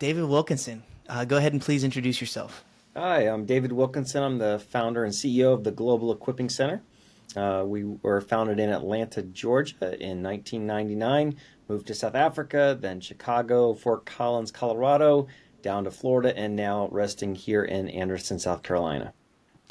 David Wilkinson. Go ahead and please introduce yourself. Hi, I'm David Wilkinson. I'm the founder and CEO of the Global Equipping Center. We were founded in Atlanta, Georgia in 1999, moved to South Africa, then Chicago, Fort Collins, Colorado, down to Florida, and now resting here in Anderson, South Carolina.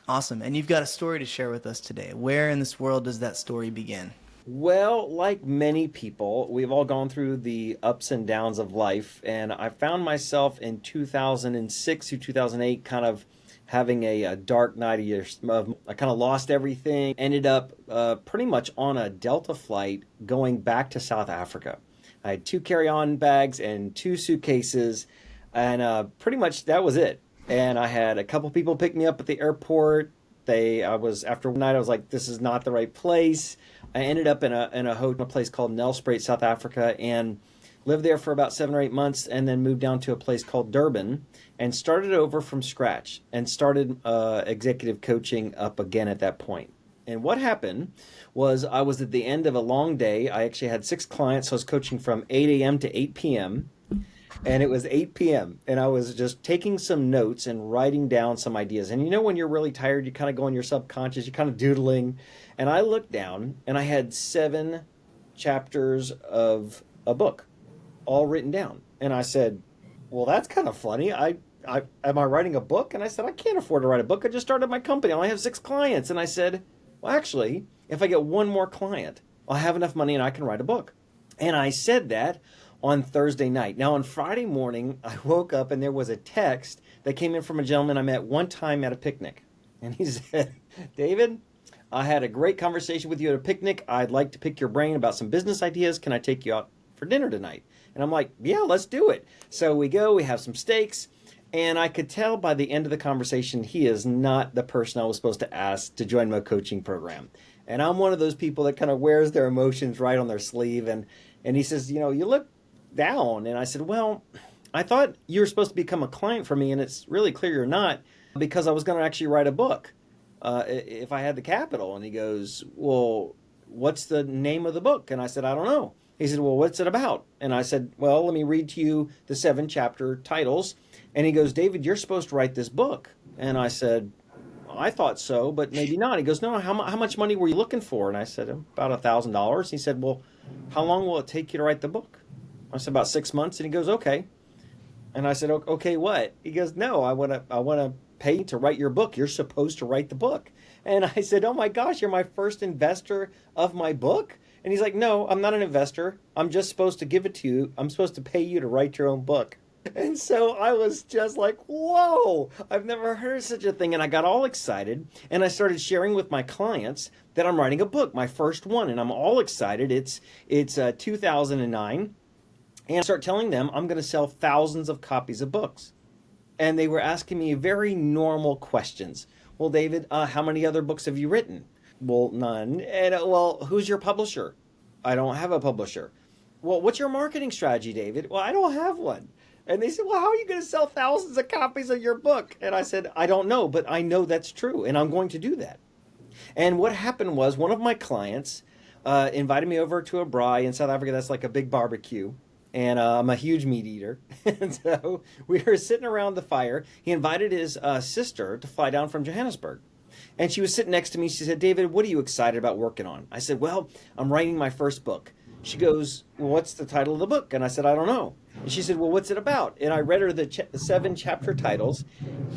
Awesome. And you've got a story to share with us today. Where in this world does that story begin? Well, like many people, we've all gone through the ups and downs of life, and I found myself in 2006 to 2008 kind of having a dark night of years. I kind of lost everything, ended up pretty much on a Delta flight going back to South Africa. I had two carry-on bags and two suitcases, and pretty much that was it. And I had a couple people pick me up at the airport. After one night, I was like, this is not the right place. I ended up in a place called Nelspruit, South Africa, and lived there for about 7 or 8 months, and then moved down to a place called Durban and started over from scratch and started executive coaching up again at that point. And what happened was I was at the end of a long day. I actually had 6 clients, so I was coaching from 8 a.m. to 8 p.m. And it was 8 p.m. and I was just taking some notes and writing down some ideas. And you know, when you're really tired, you kind of go in your subconscious, you're kind of doodling. And I looked down and I had 7 chapters of a book all written down. And I said, well, that's kind of funny. Am I writing a book? And I said, I can't afford to write a book. I just started my company. I only have 6 clients. And I said, well, actually, if I get one more client, I'll have enough money and I can write a book. And I said that on Thursday night. Now, on Friday morning, I woke up and there was a text that came in from a gentleman I met one time at a picnic. And he said, David, I had a great conversation with you at a picnic. I'd like to pick your brain about some business ideas. Can I take you out for dinner tonight? And I'm like, yeah, let's do it. So we go, we have some steaks. And I could tell by the end of the conversation, he is not the person I was supposed to ask to join my coaching program. And I'm one of those people that kind of wears their emotions right on their sleeve. And he says, you look down. And I said, well, I thought you were supposed to become a client for me, and it's really clear you're not, because I was going to actually write a book if I had the capital. And he goes, well, what's the name of the book? And I said, I don't know. He said, well, what's it about? And I said, well, let me read to you the 7 chapter titles. And he goes, David, you're supposed to write this book. And I said, well, I thought so, but maybe not. He goes, no, how much money were you looking for? And I said, about $1,000. He said, well, how long will it take you to write the book? I said, about 6 months. And he goes, okay. And I said, okay, what? He goes, no, I want to pay to write your book. You're supposed to write the book. And I said, oh my gosh, you're my first investor of my book? And he's like, no, I'm not an investor. I'm just supposed to give it to you. I'm supposed to pay you to write your own book. And so I was just like, whoa, I've never heard of such a thing. And I got all excited and I started sharing with my clients that I'm writing a book, my first one. And I'm all excited. It's 2009. And I start telling them I'm going to sell thousands of copies of books. And they were asking me very normal questions. Well, David, how many other books have you written? Well, none. And well, who's your publisher? I don't have a publisher. Well, what's your marketing strategy, David? Well, I don't have one. And they said, well, how are you going to sell thousands of copies of your book? And I said, I don't know, but I know that's true, and I'm going to do that. And what happened was one of my clients invited me over to a braai in South Africa. That's like a big barbecue. And I'm a huge meat eater. And so we were sitting around the fire. He invited his sister to fly down from Johannesburg. And she was sitting next to me. She said, David, what are you excited about working on? I said, well, I'm writing my first book. She goes, well, what's the title of the book? And I said, I don't know. And she said, well, what's it about? And I read her the 7 chapter titles.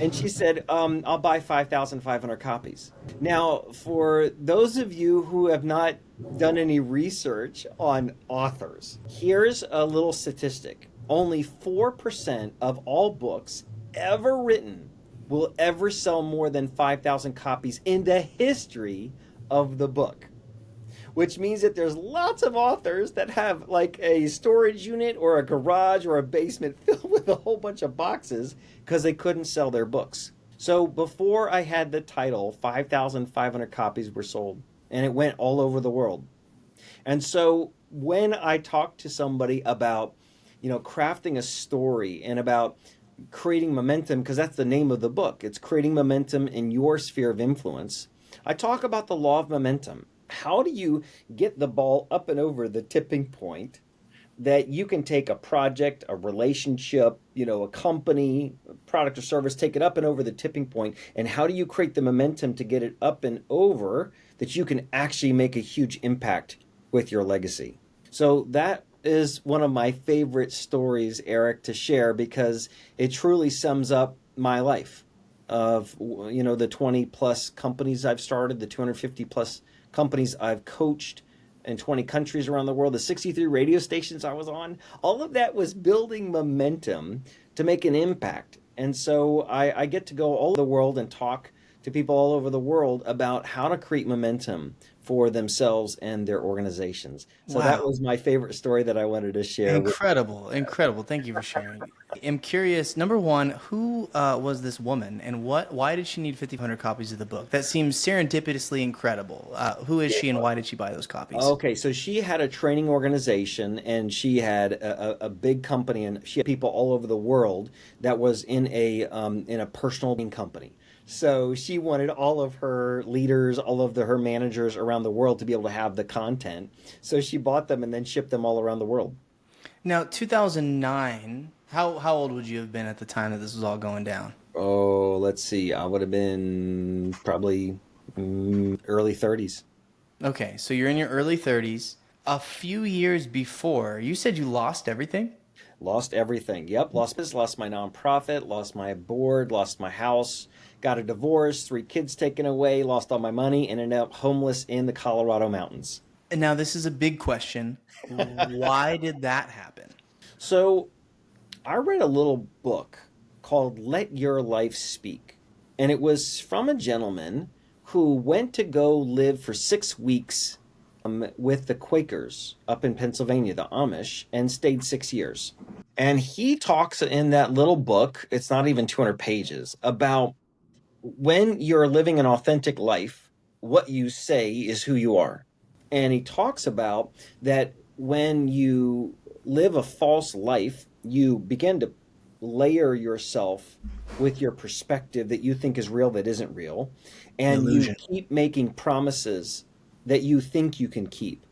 And she said, I'll buy 5,500 copies. Now, for those of you who have not done any research on authors, here's a little statistic. Only 4% of all books ever written will ever sell more than 5,000 copies in the history of the book. Which means that there's lots of authors that have like a storage unit or a garage or a basement filled with a whole bunch of boxes because they couldn't sell their books. So before I had the title, 5,500 copies were sold, and it went all over the world. And so when I talk to somebody about, crafting a story and about creating momentum, because that's the name of the book, it's creating momentum in your sphere of influence, I talk about the law of momentum. How do you get the ball up and over the tipping point that you can take a project, a relationship, a company, a product or service, take it up and over the tipping point, and how do you create the momentum to get it up and over that you can actually make a huge impact with your legacy. So that is one of my favorite stories, Eric, to share because it truly sums up my life of the 20 plus companies I've started, the 250 plus companies I've coached in 20 countries around the world, the 63 radio stations I was on. All of that was building momentum to make an impact. And so I get to go all over the world and talk to people all over the world about how to create momentum for themselves and their organizations. So that Wow. was my favorite story that I wanted to share with. Incredible, incredible. Thank you for sharing. I'm curious, number one, who was this woman and why did she need 5,500 copies of the book? That seems serendipitously incredible. Who is she and why did she buy those copies? Okay, so she had a training organization and she had a big company and she had people all over the world that was in a personal training company. So she wanted all of her leaders, all of her managers around the world to be able to have the content. So she bought them and then shipped them all around the world. Now, 2009, how old would you have been at the time that this was all going down? Oh, let's see. I would have been probably early 30s. Okay, so you're in your early 30s. A few years before, you said you lost everything? Lost everything. Yep, lost my nonprofit, lost my board, lost my house, got a divorce, 3 kids taken away, lost all my money, and ended up homeless in the Colorado mountains. And now this is a big question. Why did that happen? So I read a little book called Let Your Life Speak. And it was from a gentleman who went to go live for 6 weeks with the Quakers up in Pennsylvania, the Amish, and stayed 6 years. And he talks in that little book, it's not even 200 pages, about when you're living an authentic life, what you say is who you are. And he talks about that when you live a false life, you begin to layer yourself with your perspective that you think is real that isn't real. The And you illusion. keep making promises that you think you can keep.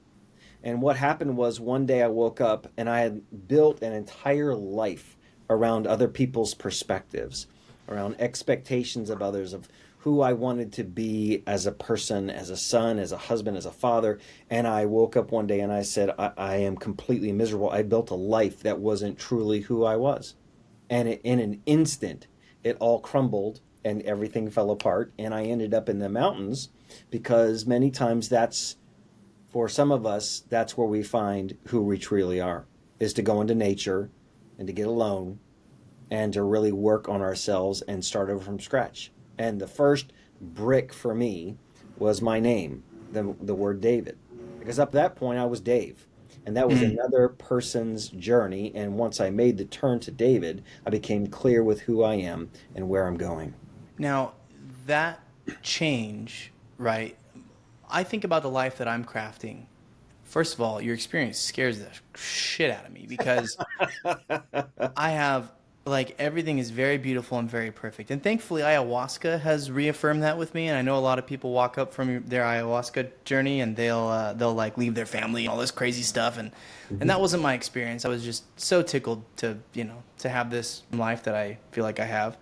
And what happened was one day I woke up and I had built an entire life around other people's perspectives, around expectations of others, of who I wanted to be as a person, as a son, as a husband, as a father. And I woke up one day and I said, I am completely miserable. I built a life that wasn't truly who I was. And in an instant, it all crumbled and everything fell apart. And I ended up in the mountains because many times for some of us, that's where we find who we truly are, is to go into nature and to get alone and to really work on ourselves and start over from scratch. And the first brick for me was my name, the word David. Because up to that point, I was Dave. And that was Mhm. another person's journey. And once I made the turn to David, I became clear with who I am and where I'm going. Now, that change, right? I think about the life that I'm crafting. First of all, your experience scares the shit out of me because I have like everything is very beautiful and very perfect. And thankfully ayahuasca has reaffirmed that with me, and I know a lot of people walk up from their ayahuasca journey and they'll like leave their family and all this crazy stuff, and Mhm. that wasn't my experience. I was just so tickled to have this life that I feel like I have.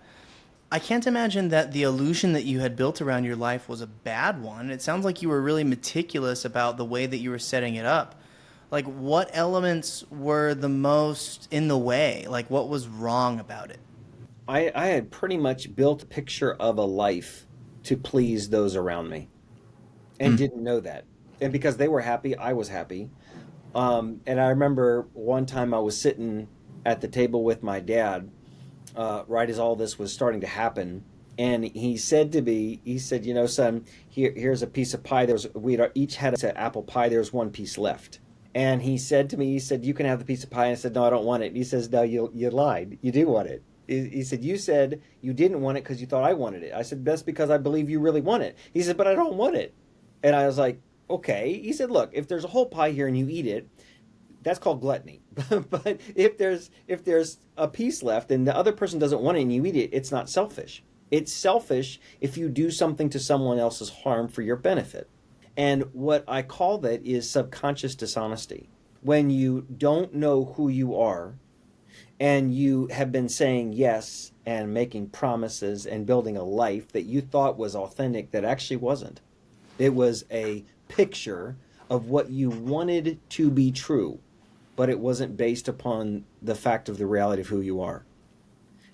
I can't imagine that the illusion that you had built around your life was a bad one. It sounds like you were really meticulous about the way that you were setting it up. Like, what elements were the most in the way? Like, what was wrong about it? I had pretty much built a picture of a life to please those around me and Hmm. didn't know that. And because they were happy, I was happy. And I remember one time I was sitting at the table with my dad, right as all this was starting to happen. And he said to me, he said, son, here's a piece of pie. We each had an apple pie. There's one piece left. And he said to me, he said, you can have the piece of pie. And I said, no, I don't want it. And he says, no, you lied. You do want it. He said, you said you didn't want it because you thought I wanted it. I said, that's because I believe you really want it. He said, but I don't want it. And I was like, okay. He said, look, if there's a whole pie here and you eat it, that's called gluttony. But if there's a piece left and the other person doesn't want it and you eat it, it's not selfish. It's selfish if you do something to someone else's harm for your benefit. And what I call that is subconscious dishonesty. when you don't know who you are and you have been saying yes and making promises and building a life that you thought was authentic that actually wasn't. It was a picture of what you wanted to be true, but it wasn't based upon the fact of the reality of who you are.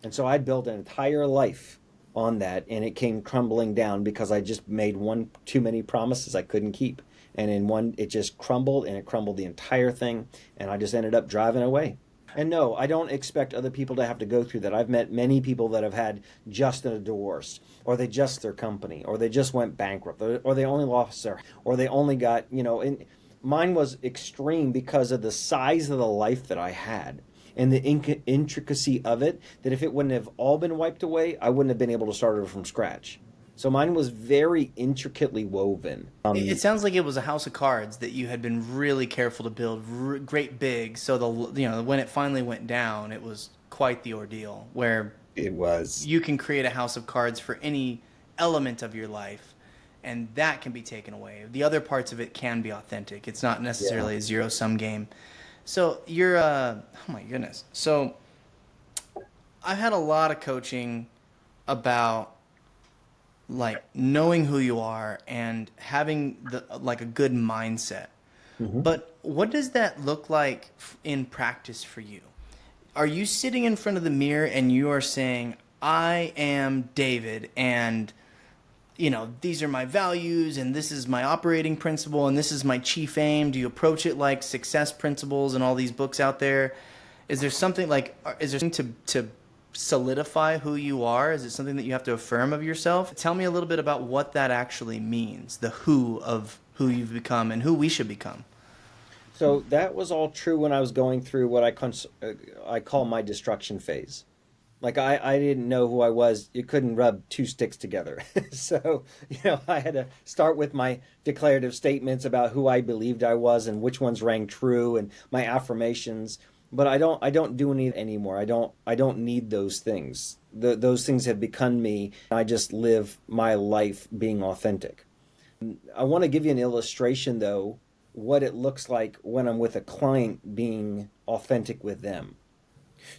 And so I built an entire life on that, and it came crumbling down because I just made one too many promises I couldn't keep. And in one, it just crumbled, and it crumbled the entire thing, and I just ended up driving away. And no, I don't expect other people to have to go through that. I've met many people that have had just a divorce, or they just their company, or they just went bankrupt, or they only lost their, or they only got, and mine was extreme because of the size of the life that I had and the intricacy of it, that if it wouldn't have all been wiped away, I wouldn't have been able to start over from scratch. So mine was very intricately woven. It sounds like it was a house of cards that you had been really careful to build great big. So when it finally went down, it was quite the ordeal. Where It was. you can create a house of cards for any element of your life, and that can be taken away. The other parts of it can be authentic. It's not Yeah. necessarily a zero sum game. So you're oh my goodness. So I've had a lot of coaching about like knowing who you are and having like a good mindset. Hmm. But what does that look like in practice for you? Are you sitting in front of the mirror and you are saying, "I am David, and these are my values, and this is my operating principle, and this is my chief aim"? Do you approach it like success principles and all these books out there? Is there something like, is there something to solidify who you are? Is it something that you have to affirm of yourself? Tell me a little bit about what that actually means, the who of who you've become and who we should become. So that was all true when I was going through what I call my destruction phase. Like I didn't know who I was. You couldn't rub two sticks together. So, I had to start with my declarative statements about who I believed I was and which ones rang true and my affirmations. But I don't do any anymore. I don't need those things. Those things have become me. I just live my life being authentic. I want to give you an illustration though, what it looks like when I'm with a client being authentic with them.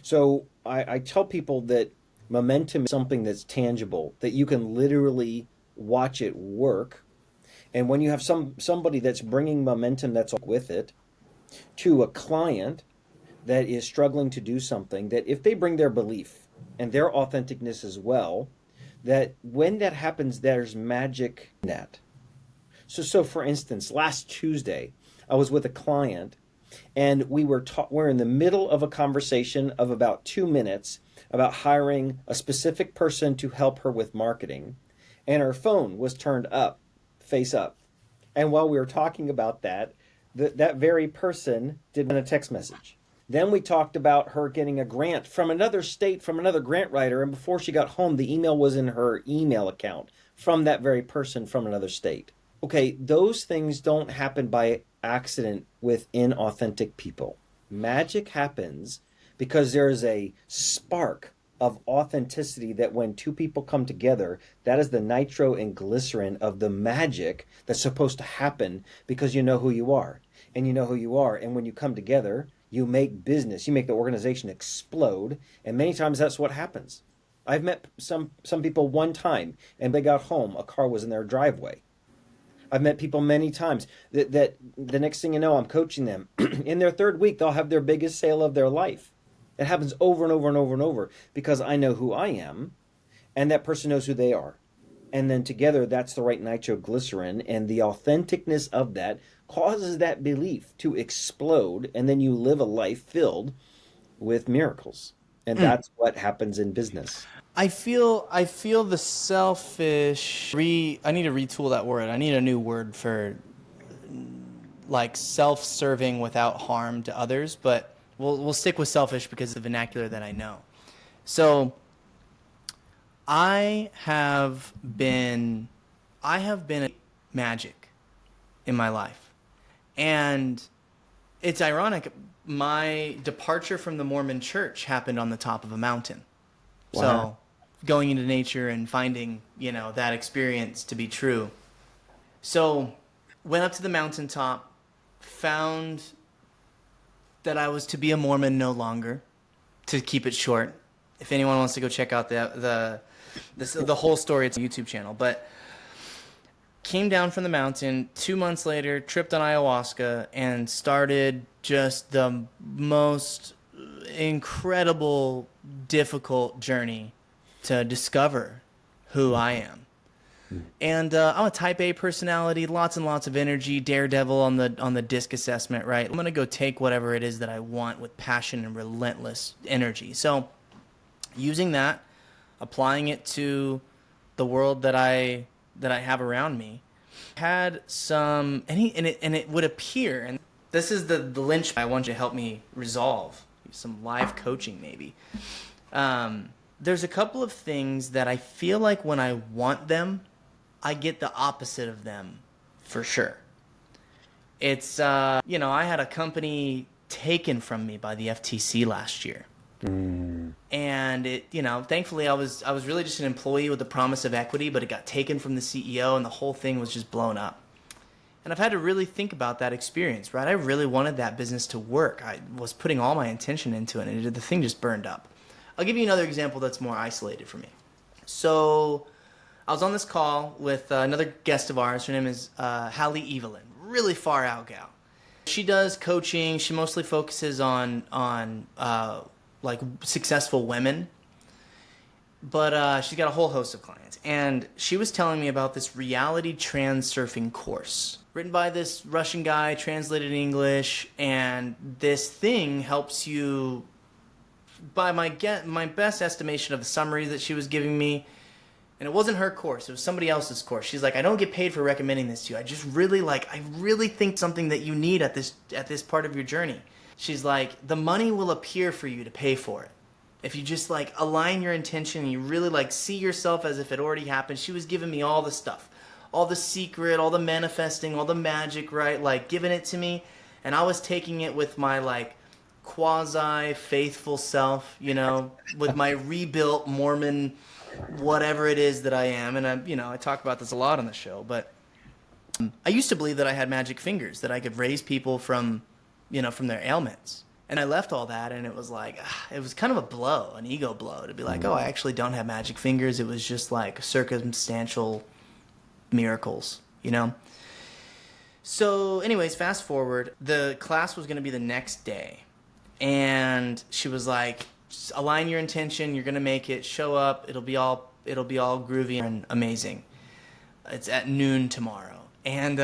So I tell people that momentum is something that's tangible, that you can literally watch it work. And when you have somebody that's bringing momentum that's with it to a client that is struggling to do something, that if they bring their belief and their authenticness as well, that when that happens, there's magic in that. So for instance, last Tuesday, I was with a client and we're in the middle of a conversation of about 2 minutes about hiring a specific person to help her with marketing, and her phone was turned up, face up. And while we were talking about that, that very person did a text message. Then we talked about her getting a grant from another state from another grant writer, and before she got home, the email was in her email account from that very person from another state. Okay, those things don't happen by accident with inauthentic people. Magic happens because there's a spark of authenticity that when two people come together, that is the nitro and glycerin of the magic that's supposed to happen because you know who you are. And you know who you are. And when you come together, you make business, you make the organization explode. And many times that's what happens. I've met some people one time and they got home, a car was in their driveway. I've met people many times that the next thing you know, I'm coaching them. In their third week, they'll have their biggest sale of their life. It happens over and over and over and over because I know who I am and that person knows who they are. And then together, that's the right nitroglycerin. And the authenticness of that causes that belief to explode. And then you live a life filled with miracles. And that's what happens in business. I feel the selfish I need to retool that word. I need a new word for like self-serving without harm to others, but we'll stick with selfish because of the vernacular that I know. So I have been I have been a magic in my life. And it's ironic, my departure from the Mormon church happened on the top of a mountain. Wow. So going into nature and finding, that experience to be true. So went up to the mountaintop, found that I was to be a Mormon no longer, to keep it short. If anyone wants to go check out the whole story, it's a YouTube channel. But came down from the mountain 2 months later, tripped on ayahuasca, and started just the most incredible, difficult journey to discover who I am. And I'm a type A personality, lots and lots of energy, daredevil on the disc assessment, right? I'm going to go take whatever it is that I want with passion and relentless energy. So using that, applying it to the world that I have around me, had some, and it would appear, and this is the lynch I want you to help me resolve, some live coaching maybe. There's a couple of things that I feel like when I want them, I get the opposite of them for sure. It's, I had a company taken from me by the FTC last year. And it, thankfully I was really just an employee with the promise of equity, but it got taken from the CEO and the whole thing was just blown up. And I've had to really think about that experience, right? I really wanted that business to work. I was putting all my intention into it, and the thing just burned up. I'll give you another example that's more isolated for me. So I was on this call with another guest of ours. Her name is Hallie Evelyn, really far out gal. She does coaching. She mostly focuses on like successful women, but she's got a whole host of clients. And she was telling me about this reality transurfing course written by this Russian guy, translated in English, and this thing helps you, by my best estimation of the summary that she was giving me, and it wasn't her course, it was somebody else's course. She's like, I don't get paid for recommending this to you. I really think something that you need at this part of your journey. She's like, the money will appear for you to pay for it. If you just like align your intention and you really like see yourself as if it already happened. She was giving me all the stuff, all the secret, all the manifesting, all the magic, right? Like giving it to me. And I was taking it with my like quasi faithful self, with my rebuilt Mormon, whatever it is that I am. And I talk about this a lot on the show, but I used to believe that I had magic fingers, that I could raise people from their ailments. And I left all that, and it was like, it was kind of a blow, an ego blow, to be like, oh, I actually don't have magic fingers. It was just like circumstantial miracles, So anyways, fast forward, the class was going to be the next day. And she was like, just align your intention. You're going to make it. Show up. It'll be all groovy and amazing. It's at noon tomorrow. And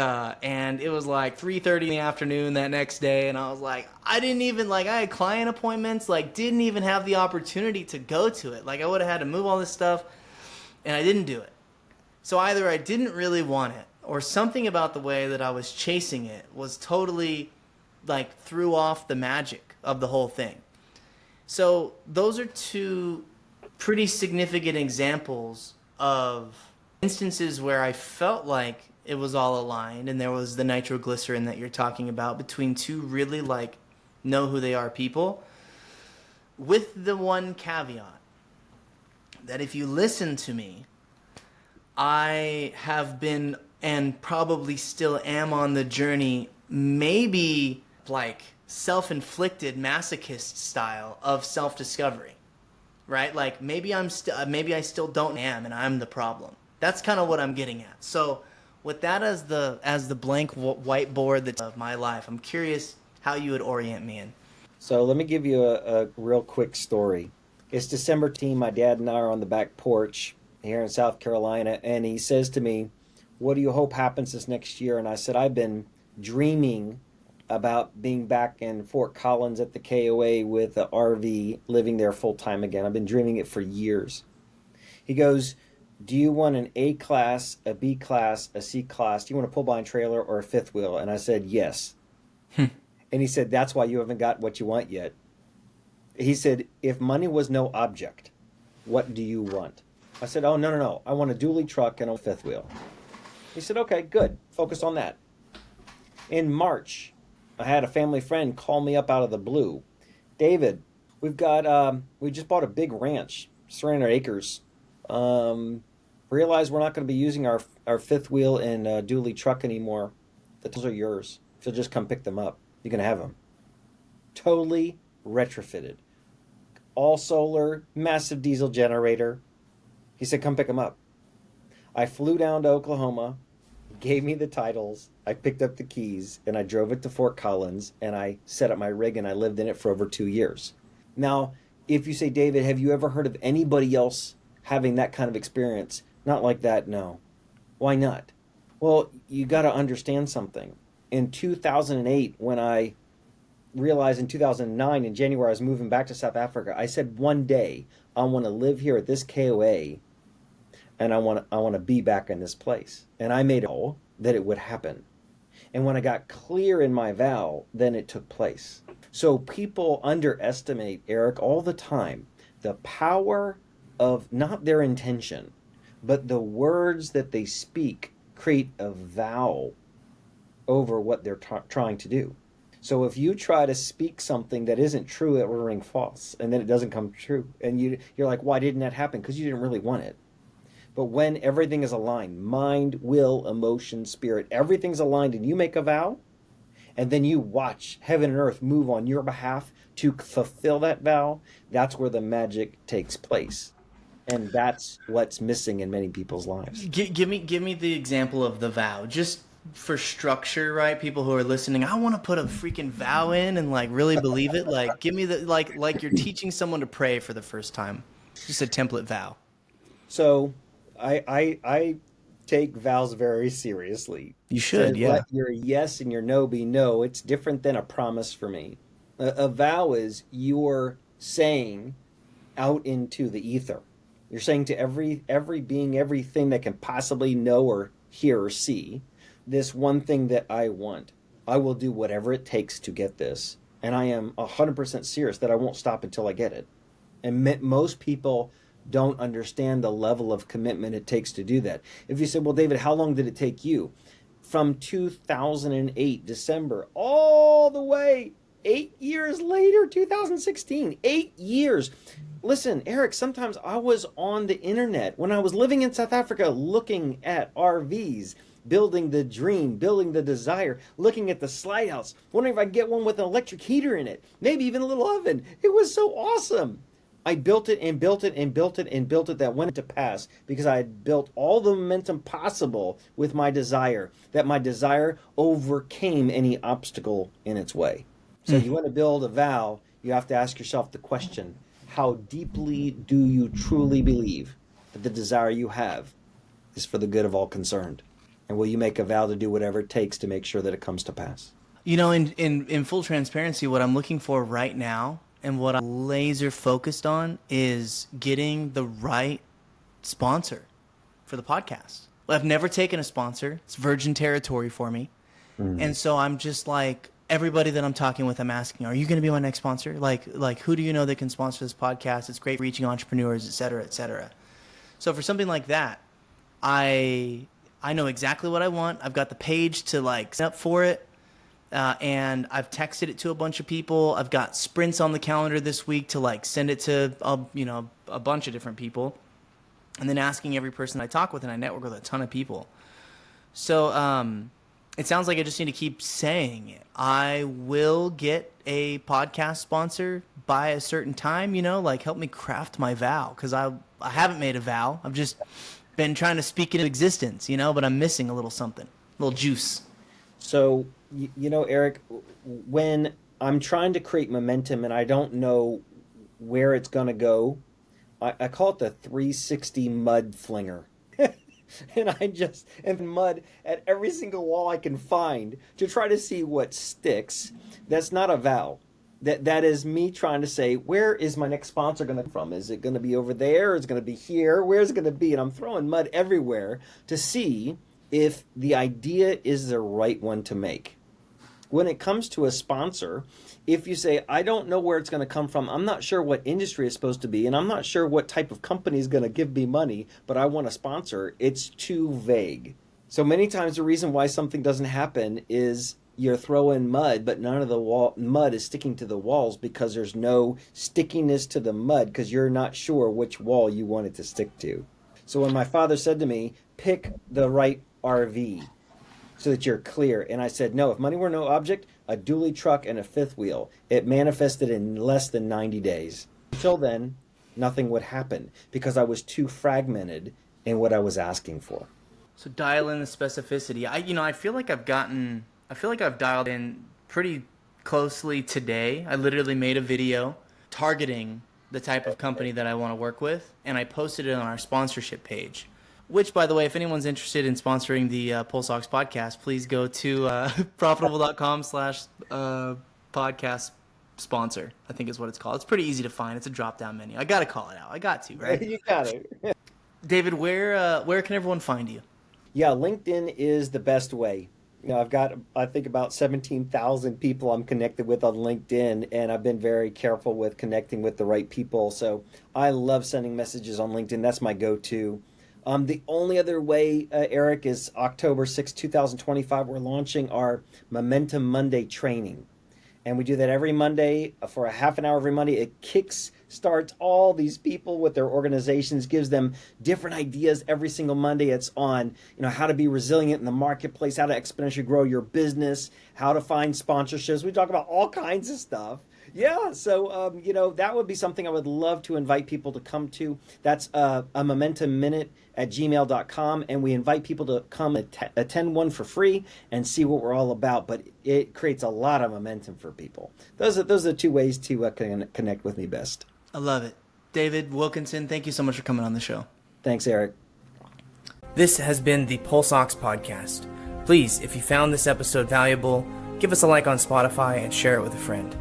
it was like 3:30 in the afternoon that next day, and I was like, I had client appointments, didn't even have the opportunity to go to it. I would have had to move all this stuff, and I didn't do it. So either I didn't really want it, or something about the way that I was chasing it was totally threw off the magic of the whole thing. So those are two pretty significant examples of instances where I felt like it was all aligned, and there was the nitroglycerin that you're talking about between two really know who they are people, with the one caveat that if you listen to me, I have been and probably still am on the journey, maybe self-inflicted masochist style of self-discovery, right? Maybe I still don't am, and I'm the problem. That's kind of what I'm getting at. So with that as the blank whiteboard that's of my life, I'm curious how you would orient me in. So let me give you a real quick story. It's December 10. My dad and I are on the back porch here in South Carolina, and he says to me, what do you hope happens this next year? And I said, I've been dreaming about being back in Fort Collins at the KOA with the RV, living there full time again. I've been dreaming it for years. He goes, do you want an A class, a B class, a C class? Do you want a pull-behind trailer or a fifth wheel? And I said, yes. And he said, that's why you haven't got what you want yet. He said, if money was no object, what do you want? I said, oh, no. I want a dually truck and a fifth wheel. He said, okay, good. Focus on that. In March, I had a family friend call me up out of the blue. David, we just bought a big ranch, 300 acres. Realize we're not going to be using our fifth wheel and dually truck anymore. The tools are yours. If you'll just come pick them up, you can have them. totally retrofitted. All solar, massive diesel generator. He said, come pick them up. I flew down to Oklahoma, gave me the titles, I picked up the keys, and I drove it to Fort Collins, and I set up my rig, and I lived in it for over 2 years. Now, if you say, David, have you ever heard of anybody else having that kind of experience? Not like that, no. Why not? Well, you got to understand something. In 2008, when I realized in 2009, in January, I was moving back to South Africa, I said one day, I want to live here at this KOA, and I want to be back in this place. And I made it that it would happen. And when I got clear in my vow, then it took place. So people underestimate, Eric, all the time, the power of not their intention, but the words that they speak create a vow over what they're trying to do. So if you try to speak something that isn't true, it will ring false, and then it doesn't come true. And you're like, why didn't that happen? Because you didn't really want it. But when everything is aligned, mind, will, emotion, spirit, everything's aligned, and you make a vow, and then you watch heaven and earth move on your behalf to fulfill that vow, that's where the magic takes place. And that's what's missing in many people's lives. Give me the example of the vow, just for structure, right? People who are listening, I want to put a freaking vow in and like really believe it. Like, give me the like you're teaching someone to pray for the first time. Just a template vow. So, I take vows very seriously. You should, So yeah. let your yes and your no be no. It's different than a promise for me. A vow is you're saying out into the ether. You're saying to every being, everything that can possibly know or hear or see, this one thing that I want. I will do whatever it takes to get this. And I am 100% serious that I won't stop until I get it. And most people don't understand the level of commitment it takes to do that. If you say, well, David, how long did it take you? From 2008, December, all the way 8 years later, 2016, 8 years. Listen, Eric, sometimes I was on the internet when I was living in South Africa looking at RVs, building the dream, building the desire, looking at the slide house, wondering if I could get one with an electric heater in it, maybe even a little oven. It was so awesome. I built it and built it and built it and built it that went to pass because I had built all the momentum possible with my desire, that my desire overcame any obstacle in its way. So you want to build a vow, you have to ask yourself the question, how deeply do you truly believe that the desire you have is for the good of all concerned? And will you make a vow to do whatever it takes to make sure that it comes to pass? You know, in full transparency, what I'm looking for right now and what I'm laser focused on is getting the right sponsor for the podcast. I've never taken a sponsor. It's virgin territory for me. And so I'm just like, everybody that I'm talking with, I'm asking, are you going to be my next sponsor? Like who do you know that can sponsor this podcast? It's great for reaching entrepreneurs, et cetera, et cetera. So for something like that, I know exactly what I want. I've got the page to like sign up for it. And I've texted it to a bunch of people. I've got sprints on the calendar this week to like send it to, a bunch of different people. And then asking every person I talk with, and I network with a ton of people. So, it sounds like I just need to keep saying it. I will get a podcast sponsor by a certain time, like help me craft my vow. Because I haven't made a vow. I've just been trying to speak it into existence, but I'm missing a little something, a little juice. So, Eric, when I'm trying to create momentum and I don't know where it's going to go, I call it the 360 Mud Flinger. And and mud at every single wall I can find to try to see what sticks. That's not a vow. That is me trying to say, where is my next sponsor going to come from? Is it going to be over there? Is it going to be here? Where's it going to be? And I'm throwing mud everywhere to see if the idea is the right one to make. When it comes to a sponsor, if you say, I don't know where it's going to come from, I'm not sure what industry it's supposed to be, and I'm not sure what type of company is going to give me money, but I want a sponsor, it's too vague. So many times the reason why something doesn't happen is you're throwing mud, but none of the mud is sticking to the walls because there's no stickiness to the mud because you're not sure which wall you want it to stick to. So when my father said to me, pick the right RV, so that you're clear. And I said, no, if money were no object, a dually truck, and a fifth wheel. It manifested in less than 90 days. Until then, nothing would happen because I was too fragmented in what I was asking for. So dial in the specificity. I feel like I've dialed in pretty closely today. I literally made a video targeting the type of company that I want to work with, and I posted it on our sponsorship page. Which, by the way, if anyone's interested in sponsoring the Pulse Ox podcast, please go to profitable.com/podcast sponsor, I think is what it's called. It's pretty easy to find. It's a drop-down menu. I got to call it out. I got to, right? You got it. David, where can everyone find you? Yeah, LinkedIn is the best way. I've got, I think, about 17,000 people I'm connected with on LinkedIn, and I've been very careful with connecting with the right people. So I love sending messages on LinkedIn. That's my go-to. The only other way, Eric, is October 6, 2025. We're launching our Momentum Monday training. And we do that every Monday for a half an hour every Monday. It kick-starts all these people with their organizations, gives them different ideas every single Monday. It's on, how to be resilient in the marketplace, how to exponentially grow your business, how to find sponsorships. We talk about all kinds of stuff. Yeah, so, that would be something I would love to invite people to come to. That's a momentumminute@gmail.com, and we invite people to come attend one for free and see what we're all about, but it creates a lot of momentum for people. Those are the two ways to connect with me best. I love it. David Wilkinson, thank you so much for coming on the show. Thanks, Eric. This has been the Pulse Ox podcast. Please, if you found this episode valuable, give us a like on Spotify and share it with a friend.